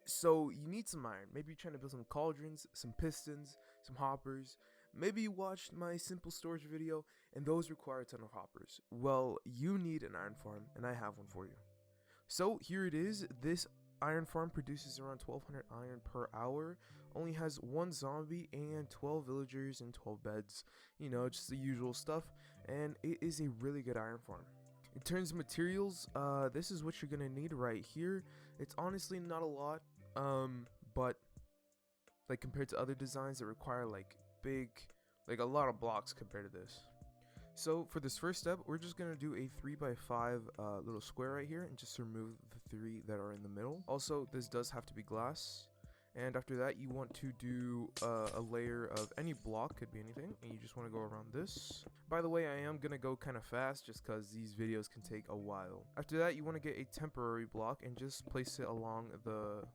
So you need some iron. Maybe you're trying to build some cauldrons, some pistons, some hoppers. Maybe you watched my simple storage video and those require a ton of hoppers. Well, you need an iron farm and I have one for you. So here it is. This iron farm produces around 1200 iron per hour, only has one zombie and 12 villagers and 12 beds. You know, just the usual stuff, and it is a really good iron farm. In terms of materials, this is what you're gonna need right here. It's honestly not a lot, but like compared to other designs that require like a lot of blocks compared to this. So for this first step, we're just gonna do a 3x5 little square right here and just remove the 3 that are in the middle. Also, this does have to be glass. And after that, you want to do a layer of any block, could be anything, and you just want to go around this. By the way, I am gonna go kind of fast just because these videos can take a while. After that, you want to get a temporary block and just place it along the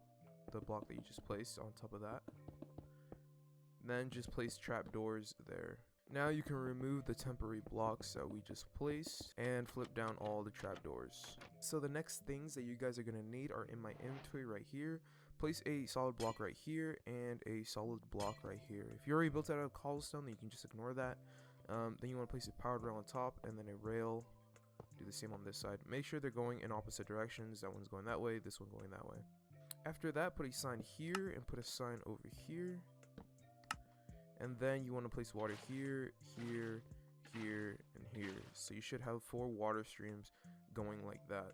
block that you just placed on top of that. Then just place trapdoors there. Now you can remove the temporary blocks that we just placed and flip down all the trapdoors. So the next things that you guys are going to need are in my inventory right here. Place a solid block right here and a solid block right here. If you already built out of cobblestone, then you can just ignore that. Then you want to place a powered rail on top and then a rail. Do the same on this side. Make sure they're going in opposite directions. That one's going that way, this one going that way. After that, put a sign here and put a sign over here. And then you want to place water here, here, here, and here. So you should have 4 water streams going like that.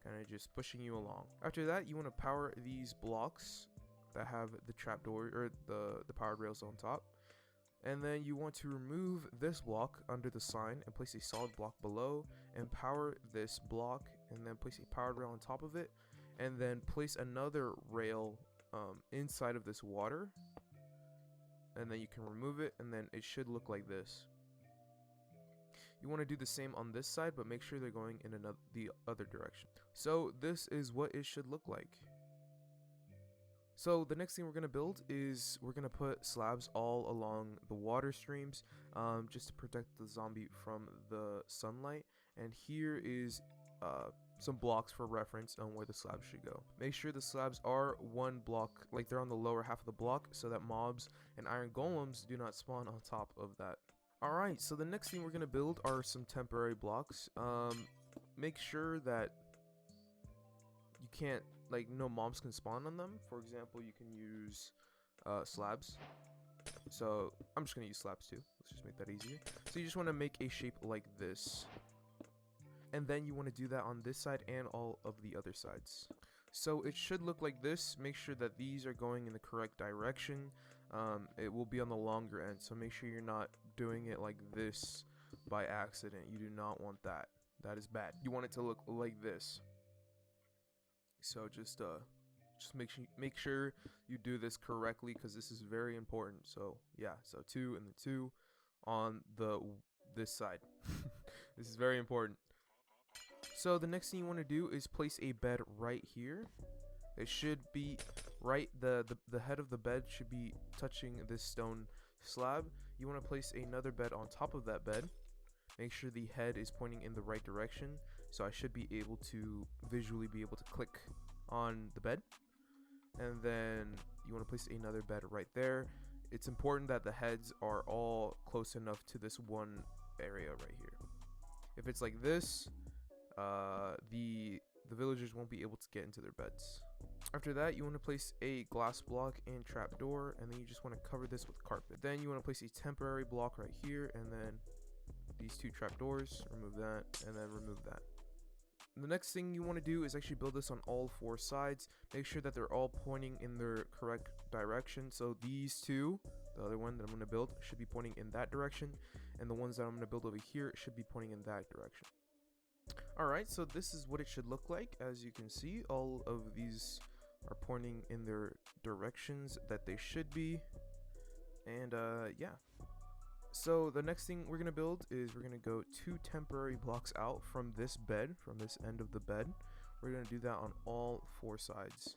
Kind of just pushing you along. After that, you want to power these blocks that have the trapdoor or the powered rails on top. And then you want to remove this block under the sign and place a solid block below and power this block and then place a powered rail on top of it. And then place another rail inside of this water. And then you can remove it and then it should look like this. You want to do the same on this side, but make sure they're going in the other direction. So this is what it should look like. So the next thing we're going to build is we're going to put slabs all along the water streams just to protect the zombie from the sunlight. And here is some blocks for reference on where the slabs should go. Make sure the slabs are 1 block, like they're on the lower half of the block, so that mobs and iron golems do not spawn on top of that. Alright, so the next thing we're going to build are some temporary blocks. Make sure that you can't, like, no mobs can spawn on them. For example, you can use slabs. So I'm just going to use slabs too. Let's just make that easier. So you just want to make a shape like this. And then you want to do that on this side and all of the other sides. So it should look like this. Make sure that these are going in the correct direction. It will be on the longer end, so make sure you're not doing it like this by accident. You do not want that. That is bad. You want it to look like this. So just make sure you do this correctly because this is very important. So yeah, so 2 and the 2 on this side. This is very important. So the next thing you want to do is place a bed right here. It should be right, the head of the bed should be touching this stone slab. You want to place another bed on top of that bed. Make sure the head is pointing in the right direction. So I should be able to visually be able to click on the bed. And then you want to place another bed right there. It's important that the heads are all close enough to this one area right here. If it's like this, the villagers won't be able to get into their beds. After that, you want to place a glass block and trapdoor, and then you just want to cover this with carpet. Then you want to place a temporary block right here, and then these 2 trapdoors, remove that, and then remove that. The next thing you want to do is actually build this on all 4 sides. Make sure that they're all pointing in the correct direction. So these 2, the other one that I'm going to build, should be pointing in that direction, and the ones that I'm going to build over here should be pointing in that direction. Alright, so this is what it should look like. As you can see, all of these are pointing in their directions that they should be. And yeah. So the next thing we're going to build is we're going to go 2 temporary blocks out from this bed, from this end of the bed. We're going to do that on all 4 sides.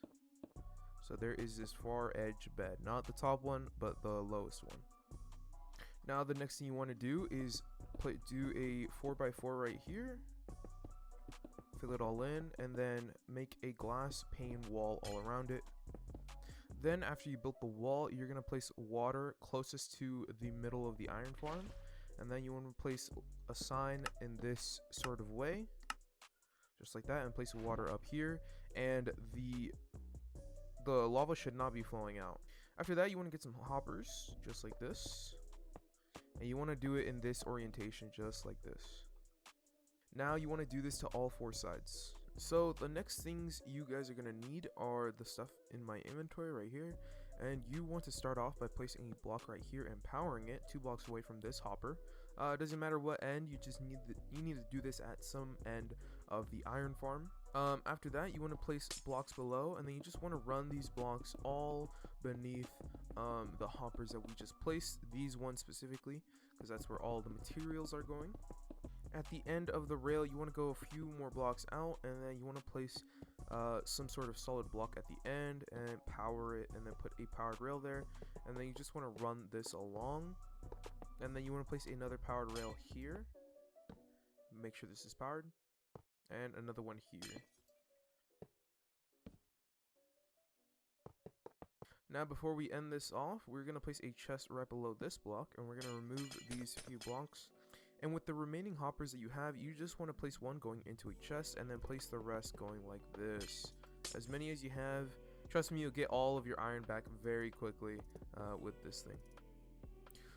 So there is this far edge bed, not the top one, but the lowest one. Now the next thing you want to do is do a 4x4 right here. fill it all in, and then make a glass pane wall all around it. Then after you built the wall, you're going to place water closest to the middle of the iron farm, and then you want to place a sign in this sort of way, just like that, and place water up here, and the lava should not be flowing out. After that, you want to get some hoppers, just like this, and you want to do it in this orientation, just like this. Now you want to do this to all 4 sides. So the next things you guys are going to need are the stuff in my inventory right here, and you want to start off by placing a block right here and powering it 2 blocks away from this hopper. It doesn't matter what end, you just need to do this at some end of the iron farm. After that, you want to place blocks below, and then you just want to run these blocks all beneath the hoppers that we just placed, these ones specifically, because that's where all the materials are going. At the end of the rail, you want to go a few more blocks out, and then you want to place some sort of solid block at the end and power it, and then put a powered rail there, and then you just want to run this along, and then you want to place another powered rail here, make sure this is powered, and another one here. Now before we end this off, we're going to place a chest right below this block, and we're going to remove these few blocks. And with the remaining hoppers that you have, you just want to place one going into a chest, and then place the rest going like this. As many as you have, trust me, you'll get all of your iron back very quickly with this thing.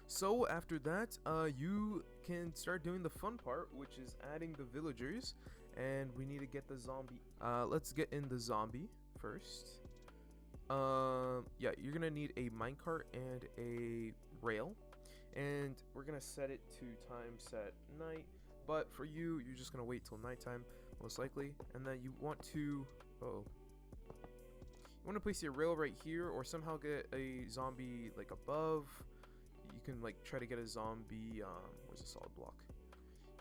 So after that, you can start doing the fun part, which is adding the villagers, and we need to get the zombie. Let's get in the zombie first. Yeah, you're gonna need a minecart and a rail, and we're gonna set it to time set night, but for you, you're just gonna wait till nighttime most likely, and then you want to place your rail right here, or somehow get a zombie like above. You can like try to get a zombie, where's the solid block?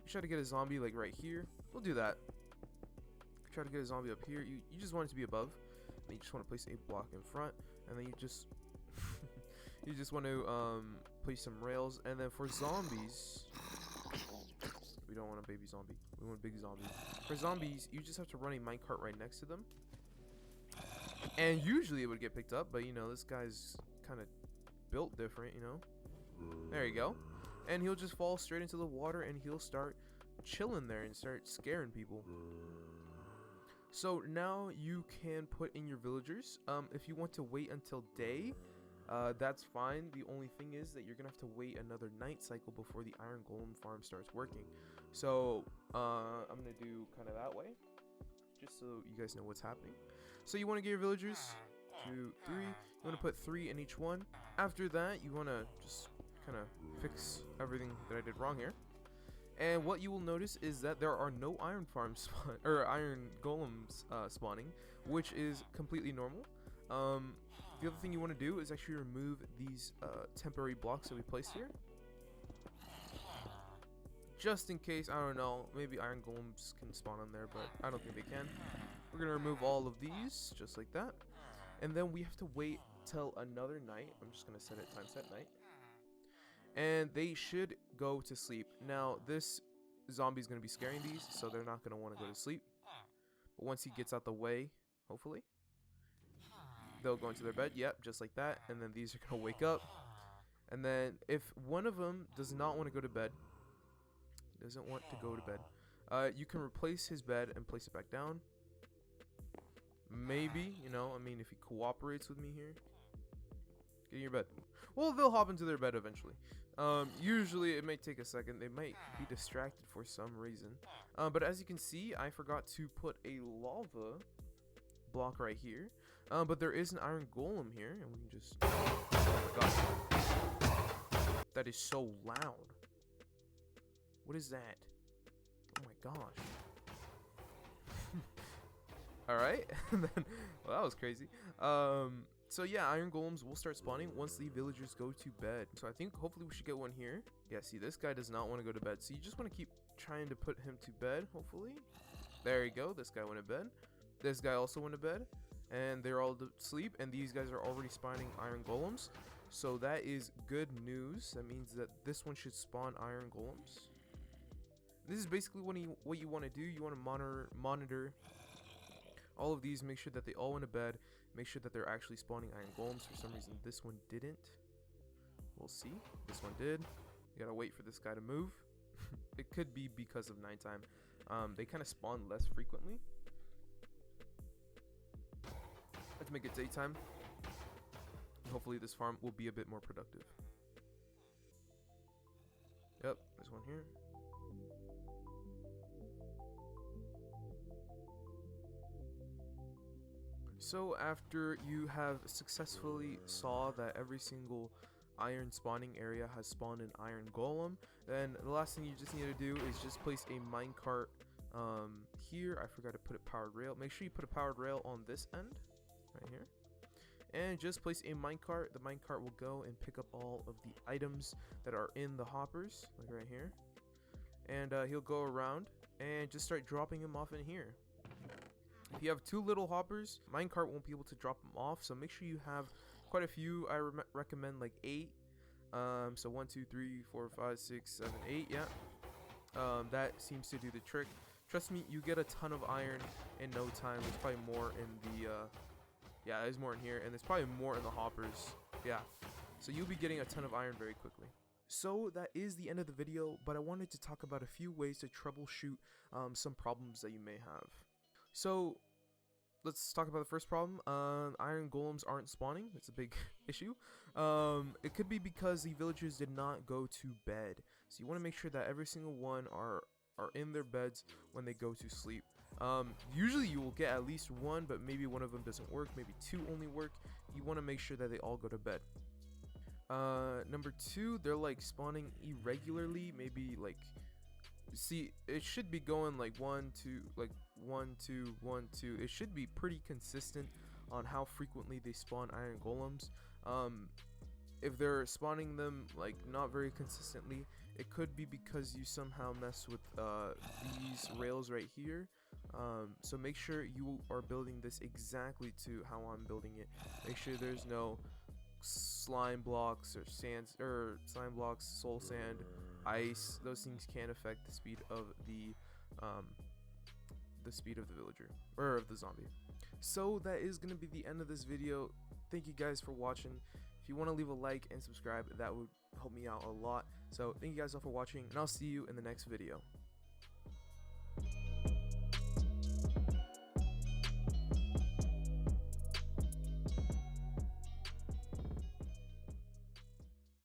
You try to get a zombie like right here. We'll do that. Try to get a zombie up here. You just want it to be above. And you just want to place a block in front, and then you just you just want to place some rails, and then for zombies, we don't want a baby zombie, we want a big zombie. For zombies, you just have to run a minecart right next to them, and usually it would get picked up, but you know, this guy's kind of built different, you know. There you go, and he'll just fall straight into the water, and he'll start chilling there and start scaring people. So now you can put in your villagers. If you want to wait until day, that's fine. The only thing is that you're gonna have to wait another night cycle before the iron golem farm starts working. So I'm gonna do kind of that way, just so you guys know what's happening. So you want to get your villagers 2, 3. You want to put 3 in each one. After that, you want to just kind of fix everything that I did wrong here. And what you will notice is that there are no iron farms or iron golems spawning, which is completely normal. The other thing you want to do is actually remove these temporary blocks that we placed here, just in case, I don't know, maybe iron golems can spawn on there, but I don't think they can. We're gonna remove all of these just like that, and then we have to wait till another night. I'm just gonna set it time set night, and they should go to sleep. Now this zombie is going to be scaring these, so they're not going to want to go to sleep, but once he gets out the way, hopefully they'll go into their bed. Yep, just like that. And then these are going to wake up, and then if one of them does not want to go to bed, you can replace his bed and place it back down. Maybe, you know, I mean, if he cooperates with me here, get in your bed. Well, they'll hop into their bed eventually. Usually it may take a second. They might be distracted for some reason. But as you can see, I forgot to put a lava block right here. But there is an iron golem here, and we can just... Oh my gosh. That is so loud. What is that? Oh my gosh. Alright. Well, that was crazy. So yeah, iron golems will start spawning once the villagers go to bed. So I think hopefully we should get one here. Yeah, see, this guy does not want to go to bed, so you just want to keep trying to put him to bed, hopefully. There you go. This guy went to bed. This guy also went to bed, and they're all asleep, and these guys are already spawning iron golems. So that is good news. That means that this one should spawn iron golems. This is basically what you want to do. You want to monitor all of these, make sure that they all went to bed, make sure that they're actually spawning iron golems. For some reason this one didn't. We'll see. This one did. You gotta wait for this guy to move. It could be because of nighttime. They kind of spawn less frequently. Let's make it daytime. Hopefully this farm will be a bit more productive. Yep, there's one here. So after you have successfully saw that every single iron spawning area has spawned an iron golem, then the last thing you just need to do is just place a minecart here. I forgot to put a powered rail. Make sure you put a powered rail on this end right here, and just place a minecart. The minecart will go and pick up all of the items that are in the hoppers, like right here, and he'll go around and just start dropping them off in here. If you have too little hoppers, minecart won't be able to drop them off, so make sure you have quite a few. I recommend like 8. So 1 2 3 4 5 6 7 8. Yeah, that seems to do the trick. Trust me, you get a ton of iron in no time. There's probably more in the yeah, there's more in here, and there's probably more in the hoppers. Yeah, so you'll be getting a ton of iron very quickly. So that is the end of the video, but I wanted to talk about a few ways to troubleshoot some problems that you may have. So let's talk about the first problem. Iron golems aren't spawning. It's a big issue. It could be because the villagers did not go to bed. So you want to make sure that every single one are in their beds when they go to sleep. Usually you will get at least one, but maybe one of them doesn't work. Maybe 2 only work. You want to make sure that they all go to bed. Number 2, they're like spawning irregularly. Maybe like, see, it should be going like 1 2, like 1 2 1 2. It should be pretty consistent on how frequently they spawn iron golems. If they're spawning them like not very consistently, it could be because you somehow mess with these rails right here. So make sure you are building this exactly to how I'm building it. Make sure there's no slime blocks or sands, or slime blocks, soul sand, ice. Those things can affect the speed of the villager, or of the zombie. So that is going to be the end of this video. Thank you guys for watching. If you want to leave a like and subscribe, that would help me out a lot. So thank you guys all for watching, and I'll see you in the next video.